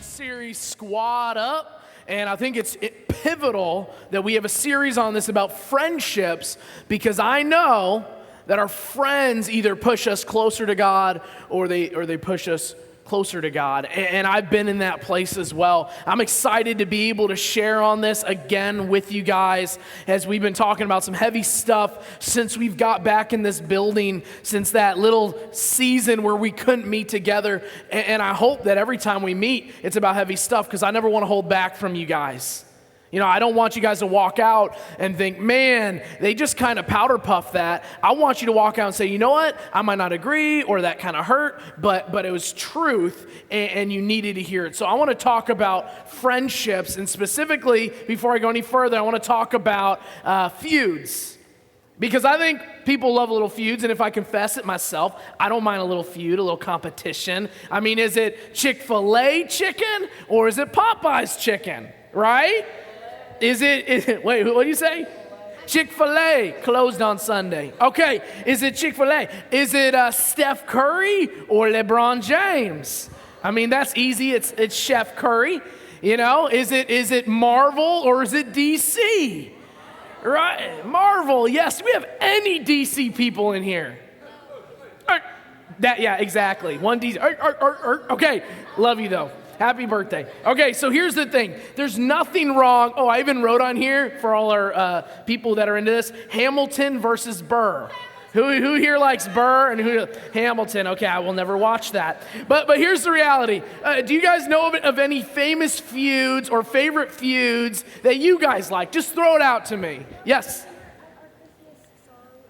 series Squad Up, and I think it's pivotal that we have a series on this about friendships, because I know that our friends either push us closer to God or they push us closer to God, and I've been in that place as well. I'm excited to be able to share on this again with you guys, as we've been talking about some heavy stuff since we've got back in this building, since that little season where we couldn't meet together, and I hope that every time we meet, it's about heavy stuff, because I never want to hold back from you guys. You know, I don't want you guys to walk out and think, man, they just kind of powder puff that. I want you to walk out and say, you know what? I might not agree, or that kind of hurt, but it was truth, and you needed to hear it. So I want to talk about friendships, and specifically, before I go any further, I want to talk about feuds. Because I think people love little feuds, and if I confess it myself, I don't mind a little feud, a little competition. I mean, is it Chick-fil-A chicken, or is it Popeye's chicken, right? Wait, what do you say? Chick-fil-A, closed on Sunday. Okay, is it Chick-fil-A? Is it Steph Curry or LeBron James? I mean, that's easy. It's Chef Curry. You know, is it Marvel or is it DC? Right, Marvel. Yes, we have any DC people in here. Yeah, exactly. One DC. Okay, love you though. Happy birthday. Okay, so here's the thing. There's nothing wrong. Oh, I even wrote on here for all our people that are into this, Hamilton versus Burr. Who here likes Burr and who Hamilton? Okay, I will never watch that. But here's the reality. Do you guys know of any famous feuds or favorite feuds that you guys like? Just throw it out to me. Yes.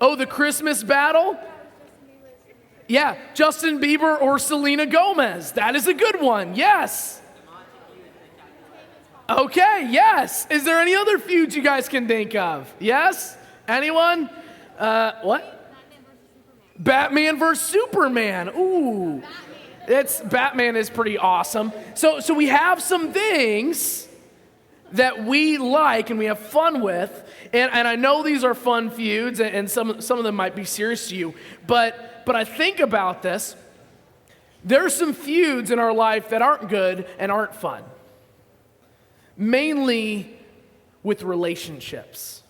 Oh, the Christmas battle? Yeah, Justin Bieber or Selena Gomez. That is a good one. Yes. Okay, yes. Is there any other feuds you guys can think of? Yes? Anyone? What? Batman versus Superman. Ooh. Batman is pretty awesome. So we have some things that we like and we have fun with, and I know these are fun feuds, and some of them might be serious to you, but I think about this. There's some feuds in our life that aren't good and aren't fun, mainly with relationships.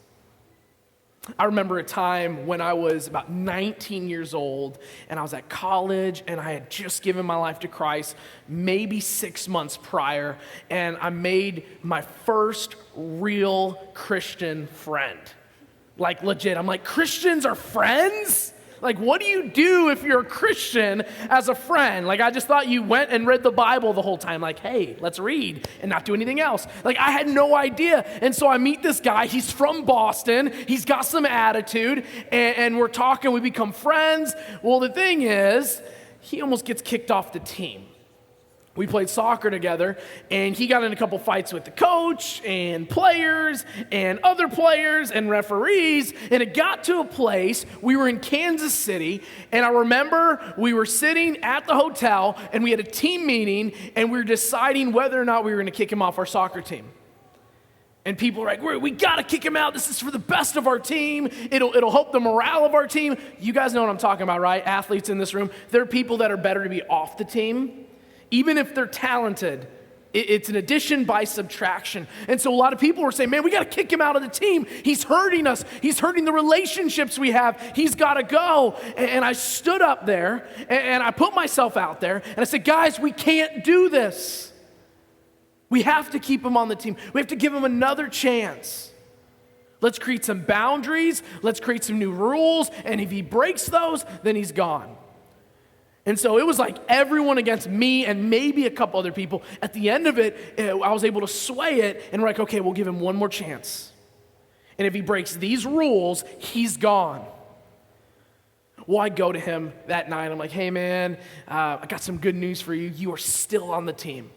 I remember a time when I was about 19 years old, and I was at college, and I had just given my life to Christ maybe 6 months prior, and I made my first real Christian friend. Like, legit. I'm like, Christians are friends? Like, what do you do if you're a Christian as a friend? Like, I just thought you went and read the Bible the whole time. Like, hey, let's read and not do anything else. Like, I had no idea. And so I meet this guy. He's from Boston. He's got some attitude. And we're talking. We become friends. Well, the thing is, he almost gets kicked off the team. We played soccer together, and he got in a couple fights with the coach and players and other players and referees, and it got to a place, we were in Kansas City, and I remember we were sitting at the hotel, and we had a team meeting, and we were deciding whether or not we were going to kick him off our soccer team. And people were like, we got to kick him out. This is for the best of our team. It'll help the morale of our team. You guys know what I'm talking about, right? Athletes in this room. There are people that are better to be off the team. Even if they're talented, it's an addition by subtraction. And so a lot of people were saying, man, we got to kick him out of the team. He's hurting us. He's hurting the relationships we have. He's got to go. And I stood up there, and I put myself out there, and I said, guys, we can't do this. We have to keep him on the team. We have to give him another chance. Let's create some boundaries. Let's create some new rules. And if he breaks those, then he's gone. And so it was like everyone against me and maybe a couple other people. At the end of it, I was able to sway it, and we're like, okay, we'll give him one more chance. And if he breaks these rules, he's gone. Well, I go to him that night. I'm like, hey, man, I got some good news for you. You are still on the team.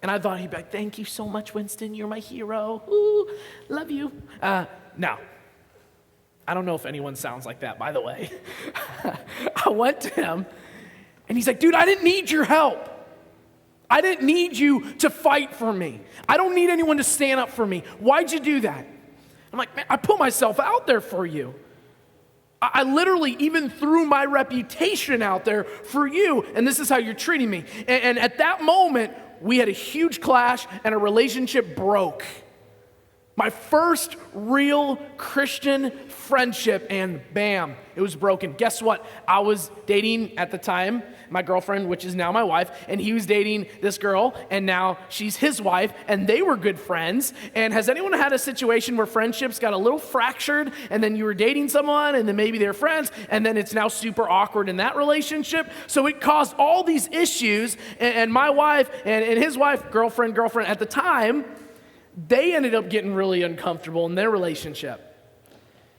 And I thought he'd be like, thank you so much, Winston. You're my hero. Ooh, love you. No. I don't know if anyone sounds like that, by the way. I went to him. And he's like, dude, I didn't need your help. I didn't need you to fight for me. I don't need anyone to stand up for me. Why'd you do that? I'm like, man, I put myself out there for you. I literally even threw my reputation out there for you, and this is how you're treating me. And at that moment, we had a huge clash and a relationship broke. My first real Christian friendship, and bam, it was broken. Guess what? I was dating at the time my girlfriend, which is now my wife, and he was dating this girl, and now she's his wife, and they were good friends. And has anyone had a situation where friendships got a little fractured, and then you were dating someone, and then maybe they're friends, and then it's now super awkward in that relationship? So it caused all these issues, and my wife and his wife, girlfriend at the time, they ended up getting really uncomfortable in their relationship.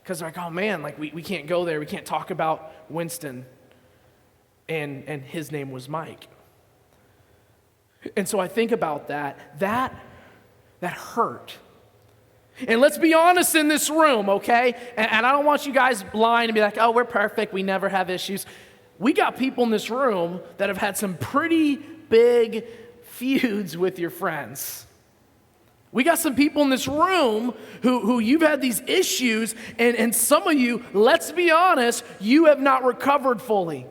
Because they're like, oh man, like we can't go there. We can't talk about Winston. And his name was Mike. And so I think about that hurt. And let's be honest in this room, okay? And I don't want you guys lying and be like, oh, we're perfect. We never have issues. We got people in this room that have had some pretty big feuds with your friends. We got some people in this room who you've had these issues, and some of you, let's be honest, you have not recovered fully.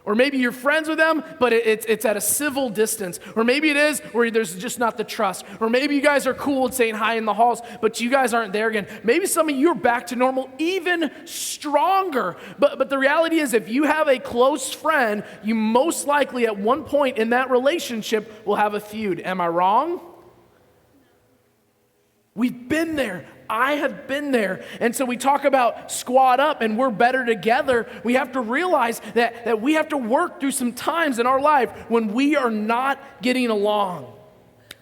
Or maybe you're friends with them, but it's at a civil distance. Or maybe it is where there's just not the trust. Or maybe you guys are cool and saying hi in the halls, but you guys aren't there again. Maybe some of you are back to normal, even stronger. But the reality is, if you have a close friend, you most likely at one point in that relationship will have a feud. Am I wrong? We've been there. I have been there. And so we talk about squad up and we're better together. We have to realize that we have to work through some times in our life when we are not getting along.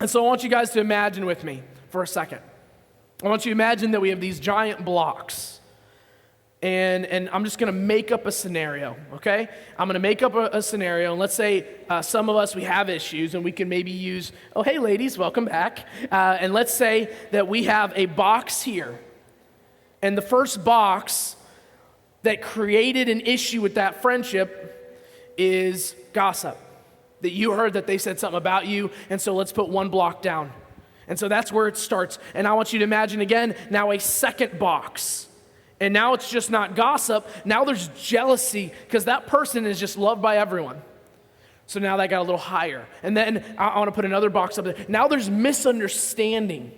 And so I want you guys to imagine with me for a second. I want you to imagine that we have these giant blocks. And I'm just going to make up a scenario, okay? I'm going to make up a scenario, and let's say some of us, we have issues, and we can maybe use, oh, hey, ladies, welcome back. And let's say that we have a box here, and the first box that created an issue with that friendship is gossip, that you heard that they said something about you, and so let's put one block down. And so that's where it starts. And I want you to imagine again, now a second box. And now it's just not gossip. Now there's jealousy because that person is just loved by everyone. So now that got a little higher. And then I want to put another box up there. Now there's misunderstanding.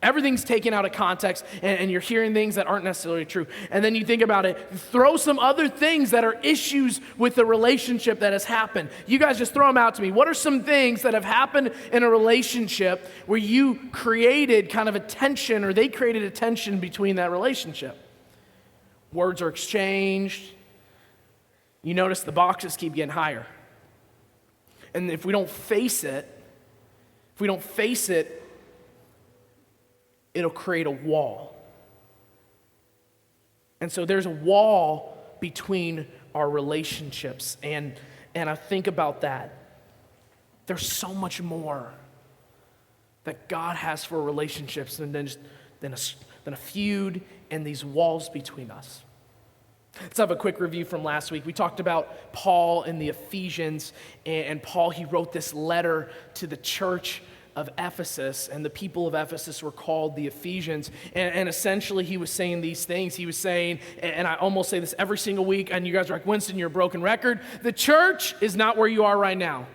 Everything's taken out of context and you're hearing things that aren't necessarily true. And then you think about it, throw some other things that are issues with the relationship that has happened. You guys just throw them out to me. What are some things that have happened in a relationship where you created kind of a tension or they created a tension between that relationship? Words are exchanged. You notice the boxes keep getting higher. And if we don't face it, it'll create a wall. And so there's a wall between our relationships. And I think about that. There's so much more that God has for relationships than a feud and these walls between us. Let's have a quick review from last week. We talked about Paul in the Ephesians, and Paul, he wrote this letter to the church of Ephesus, and the people of Ephesus were called the Ephesians, and essentially he was saying these things. He was saying, and I almost say this every single week, and you guys are like, Winston, you're a broken record. The church is not where you are right now.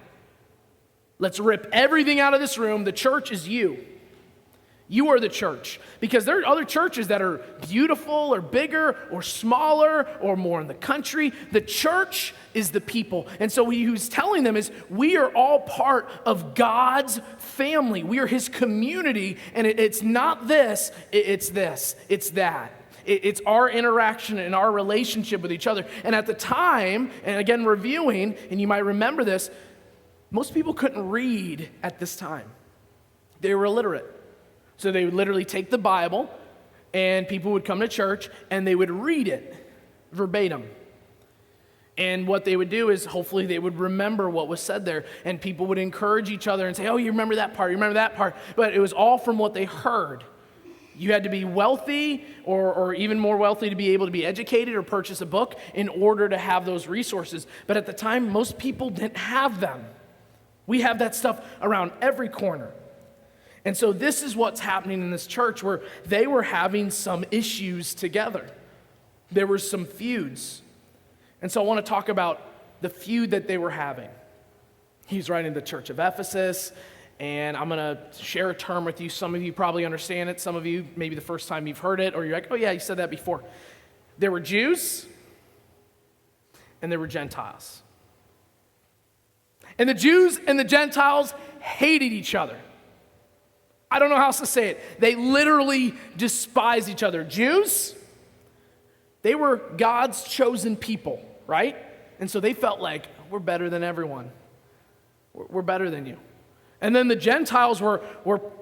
Let's rip everything out of this room. The church is you. You are the church. Because there are other churches that are beautiful or bigger or smaller or more in the country. The church is the people. And so what he was telling them is we are all part of God's family. We are his community. And it's not this, it's this, it's that. It's our interaction and our relationship with each other. And at the time, and again reviewing, and you might remember this, most people couldn't read at this time. They were illiterate. So they would literally take the Bible, and people would come to church, and they would read it verbatim. And what they would do is hopefully they would remember what was said there, and people would encourage each other and say, oh, you remember that part, you remember that part. But it was all from what they heard. You had to be wealthy or even more wealthy to be able to be educated or purchase a book in order to have those resources. But at the time, most people didn't have them. We have that stuff around every corner. And so this is what's happening in this church where they were having some issues together. There were some feuds. And so I want to talk about the feud that they were having. He's writing the church of Ephesus, And I'm going to share a term with you. Some of you probably understand it. Some of you, maybe the first time you've heard it, or you're like, oh yeah, you said that before. There were Jews and there were Gentiles. And the Jews and the Gentiles hated each other. I don't know how else to say it. They literally despised each other. Jews, they were God's chosen people, right? And so they felt like, we're better than everyone. We're better than you. And then the Gentiles were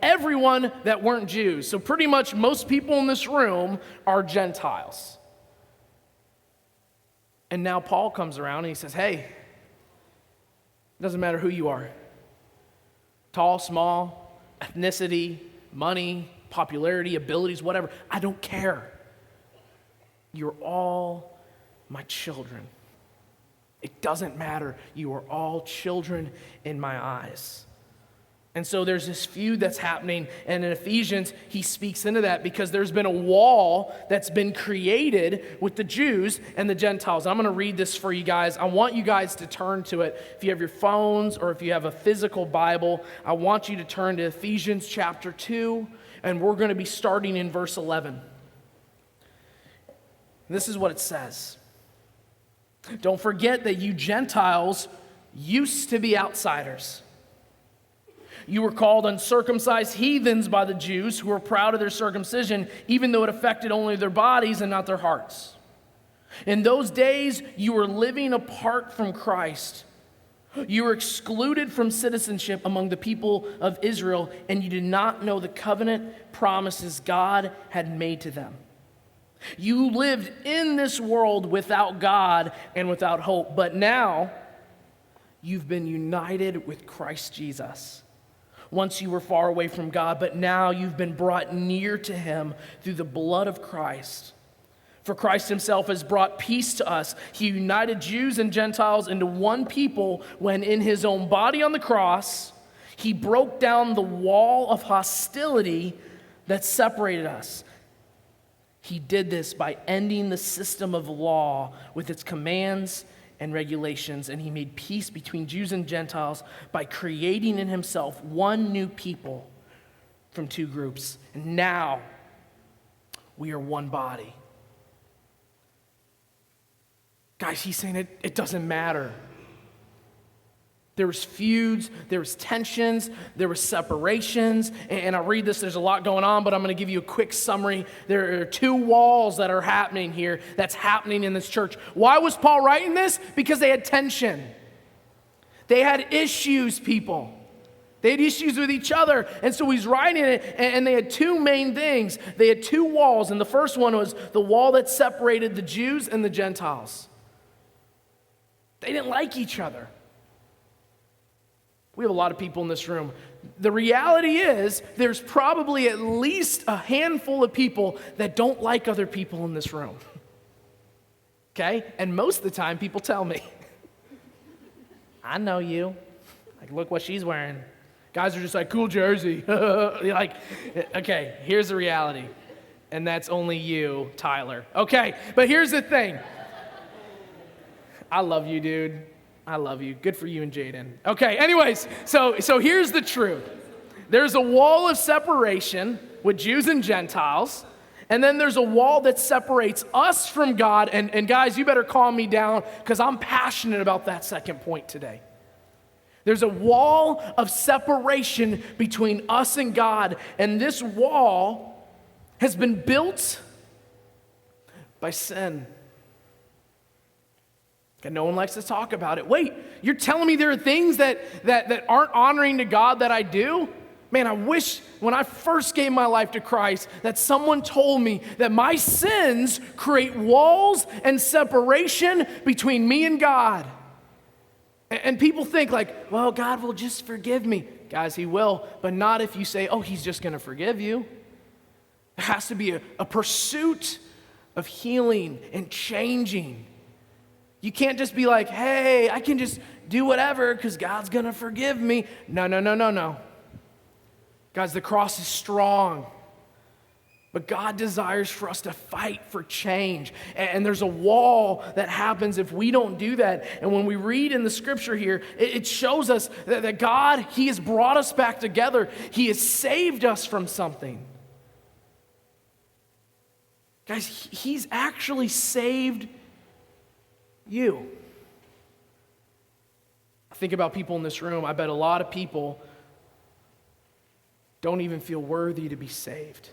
everyone that weren't Jews. So pretty much most people in this room are Gentiles. And now Paul comes around and he says, hey, it doesn't matter who you are. Tall, small, ethnicity, money, popularity, abilities, whatever. I don't care. You're all my children. It doesn't matter. You are all children in my eyes. And so there's this feud that's happening, and in Ephesians, he speaks into that because there's been a wall that's been created with the Jews and the Gentiles. I'm going to read this for you guys. I want you guys to turn to it. If you have your phones or if you have a physical Bible, I want you to turn to Ephesians chapter 2, and we're going to be starting in verse 11. This is what it says. Don't forget that you Gentiles used to be outsiders. You were called uncircumcised heathens by the Jews who were proud of their circumcision, even though it affected only their bodies and not their hearts. In those days, you were living apart from Christ. You were excluded from citizenship among the people of Israel, and you did not know the covenant promises God had made to them. You lived in this world without God and without hope, but now you've been united with Christ Jesus. Once you were far away from God, but now you've been brought near to him through the blood of Christ. For Christ himself has brought peace to us. He united Jews and Gentiles into one people when in his own body on the cross, he broke down the wall of hostility that separated us. He did this by ending the system of law with its commands and regulations, and he made peace between Jews and Gentiles by creating in himself one new people from two groups. And now we are one body. Guys, he's saying it doesn't matter. There was feuds, there was tensions, there was separations, and I read this, there's a lot going on, but I'm going to give you a quick summary. There are two walls that are happening here, that's happening in this church. Why was Paul writing this? Because they had tension. They had issues, people. They had issues with each other, and so he's writing it, and they had two main things. They had two walls, and the first one was the wall that separated the Jews and the Gentiles. They didn't like each other. We have a lot of people in this room. The reality is there's probably at least a handful of people that don't like other people in this room. Okay? And most of the time people tell me, I know you. Like, look what she's wearing. Guys are just like, cool jersey. Like, okay, here's the reality. And that's only you, Tyler. Okay, but here's the thing. I love you, dude. I love you. Good for you and Jaden. Okay, anyways, so here's the truth. There's a wall of separation with Jews and Gentiles, and then there's a wall that separates us from God, and guys, you better calm me down because I'm passionate about that second point today. There's a wall of separation between us and God, and this wall has been built by sin. And no one likes to talk about it. Wait, you're telling me there are things that aren't honoring to God that I do? Man, I wish when I first gave my life to Christ that someone told me that my sins create walls and separation between me and God. And people think like, well, God will just forgive me. Guys, he will, but not if you say, oh, he's just going to forgive you. There has to be a pursuit of healing and changing. You can't just be like, hey, I can just do whatever because God's going to forgive me. No. Guys, the cross is strong. But God desires for us to fight for change. And there's a wall that happens if we don't do that. And when we read in the scripture here, it shows us that God, He has brought us back together. He has saved us from something. Guys, He's actually saved you. Think about people in this room. I bet a lot of people don't even feel worthy to be saved.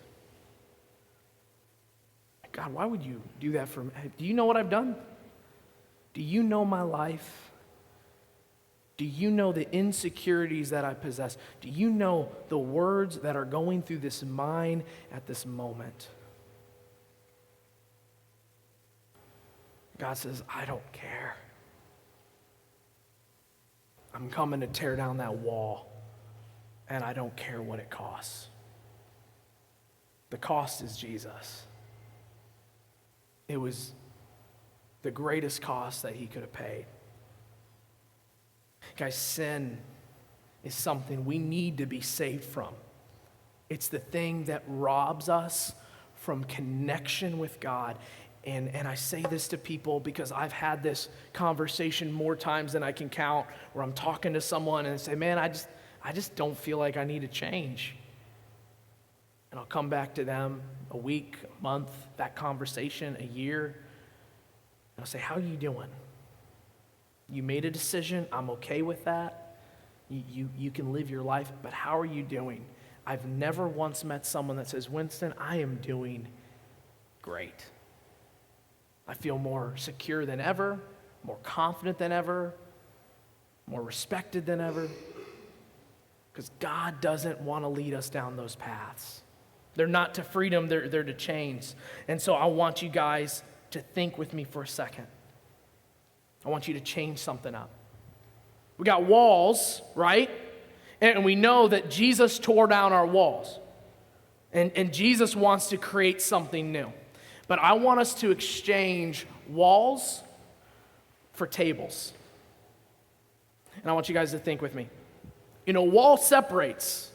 God, why would you do that for me? Do you know what I've done? Do you know my life? Do you know the insecurities that I possess? Do you know the words that are going through this mind at this moment? God says, I don't care. I'm coming to tear down that wall, and I don't care what it costs. The cost is Jesus. It was the greatest cost that He could have paid. Guys, sin is something we need to be saved from. It's the thing that robs us from connection with God. And I say this to people because I've had this conversation more times than I can count, where I'm talking to someone and they say, man, I just don't feel like I need to change. And I'll come back to them a week, a month, that conversation, a year. And I'll say, how are you doing? You made a decision. I'm okay with that. You can live your life, but how are you doing? I've never once met someone that says, Winston, I am doing great. I feel more secure than ever, more confident than ever, more respected than ever. Because God doesn't want to lead us down those paths. They're not to freedom, they're to chains. And so I want you guys to think with me for a second. I want you to change something up. We got walls, right? And we know that Jesus tore down our walls. And Jesus wants to create something new. But I want us to exchange walls for tables. And I want you guys to think with me. You know, wall separates.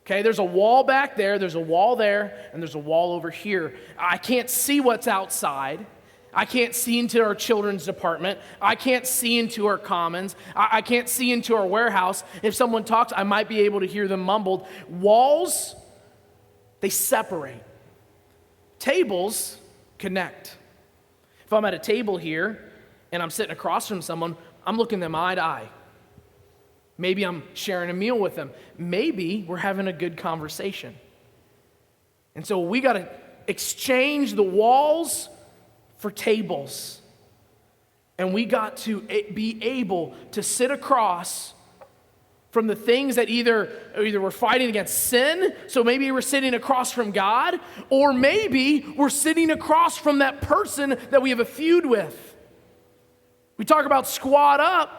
Okay, there's a wall back there, there's a wall there, and there's a wall over here. I can't see what's outside. I can't see into our children's department. I can't see into our commons. I can't see into our warehouse. If someone talks, I might be able to hear them mumbled. Walls, they separate. Tables connect. If I'm at a table here and I'm sitting across from someone, I'm looking them eye to eye. Maybe I'm sharing a meal with them. Maybe we're having a good conversation. And so we got to exchange the walls for tables. And we got to be able to sit across from the things that either we're fighting against sin, so maybe we're sitting across from God, or maybe we're sitting across from that person that we have a feud with. We talk about squad up.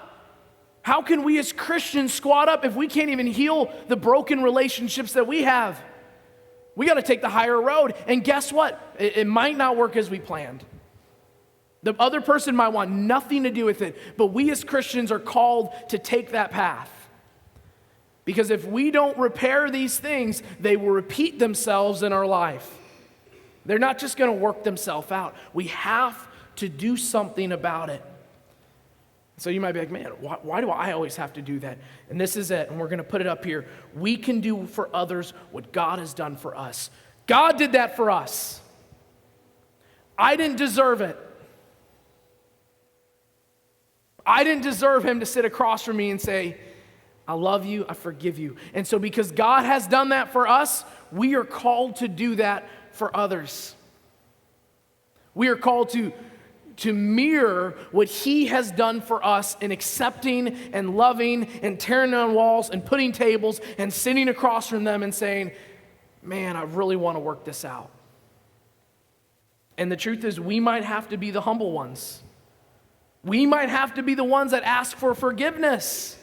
How can we as Christians squat up if we can't even heal the broken relationships that we have? We got to take the higher road. And guess what? It might not work as we planned. The other person might want nothing to do with it, but we as Christians are called to take that path. Because if we don't repair these things, they will repeat themselves in our life. They're not just going to work themselves out. We have to do something about it. So you might be like, man, why do I always have to do that? And this is it, and we're going to put it up here. We can do for others what God has done for us. God did that for us. I didn't deserve it. I didn't deserve Him to sit across from me and say, I love you, I forgive you. And so because God has done that for us, we are called to do that for others. We are called to mirror what He has done for us in accepting and loving and tearing down walls and putting tables and sitting across from them and saying, man, I really want to work this out. And the truth is, we might have to be the humble ones. We might have to be the ones that ask for forgiveness.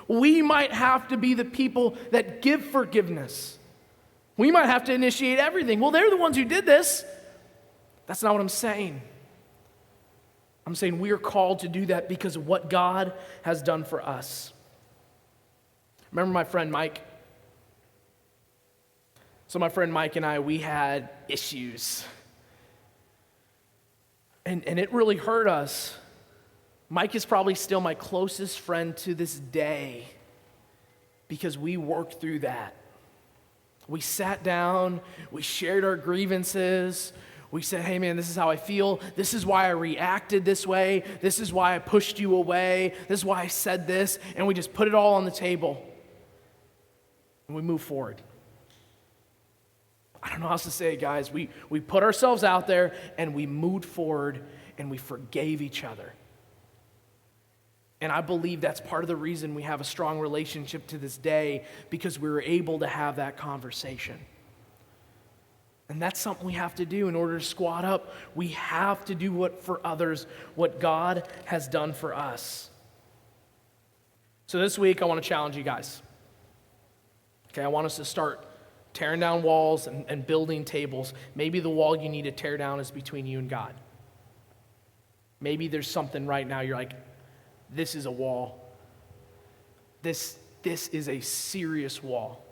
We might have to be the people that give forgiveness. We might have to initiate everything. Well, they're the ones who did this. That's not what I'm saying. I'm saying we are called to do that because of what God has done for us. Remember my friend Mike? So my friend Mike and I, we had issues. And it really hurt us. Mike is probably still my closest friend to this day because we worked through that. We sat down, we shared our grievances. We said, hey man, this is how I feel. This is why I reacted this way. This is why I pushed you away. This is why I said this. And we just put it all on the table. And we move forward. I don't know how else to say it, guys. We put ourselves out there and we moved forward and we forgave each other. And I believe that's part of the reason we have a strong relationship to this day, because we were able to have that conversation. And that's something we have to do in order to squat up. We have to do for others what God has done for us. So this week, I want to challenge you guys. Okay, I want us to start tearing down walls and building tables. Maybe the wall you need to tear down is between you and God. Maybe there's something right now you're like, this is a wall. This is a serious wall.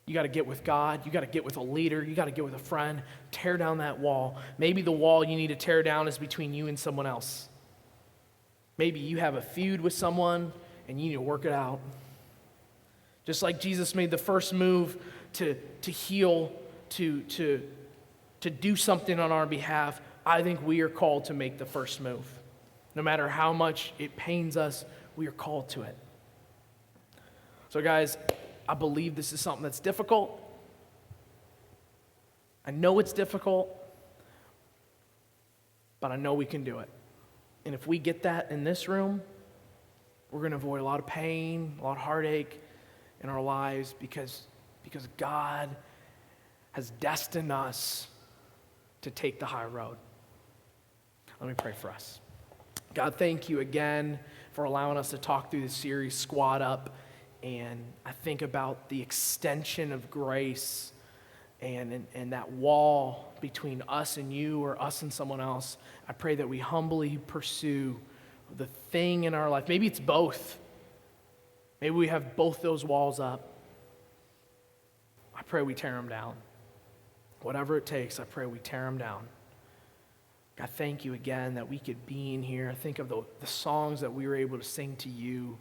You got to get with God. You got to get with a leader. You got to get with a friend. Tear down that wall. Maybe the wall you need to tear down is between you and someone else. Maybe you have a feud with someone and you need to work it out. Just like Jesus made the first move to heal, to do something on our behalf, I think we are called to make the first move. No matter how much it pains us, we are called to it. So guys, I believe this is something that's difficult. I know it's difficult, but I know we can do it. And if we get that in this room, we're going to avoid a lot of pain, a lot of heartache in our lives because God has destined us to take the high road. Let me pray for us. God, thank you again for allowing us to talk through this series, Squad Up. And I think about the extension of grace and that wall between us and you or us and someone else. I pray that we humbly pursue the thing in our life. Maybe it's both. Maybe we have both those walls up. I pray we tear them down. Whatever it takes, I pray we tear them down. God, thank you again that we could be in here. I think of the songs that we were able to sing to you.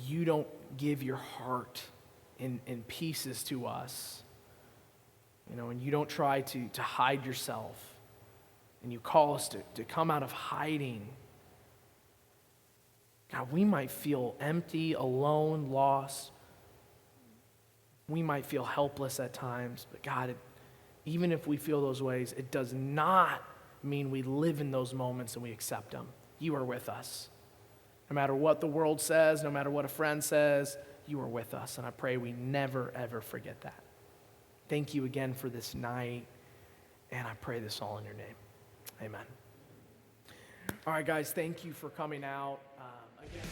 You don't give your heart in pieces to us. And you don't try to hide yourself. And you call us to come out of hiding. God, we might feel empty, alone, lost. We might feel helpless at times. But God, even if we feel those ways, it does not mean we live in those moments and we accept them. You are with us. No matter what the world says, no matter what a friend says, you are with us. And I pray we never, ever forget that. Thank you again for this night. And I pray this all in your name. Amen. All right, guys, thank you for coming out. Again.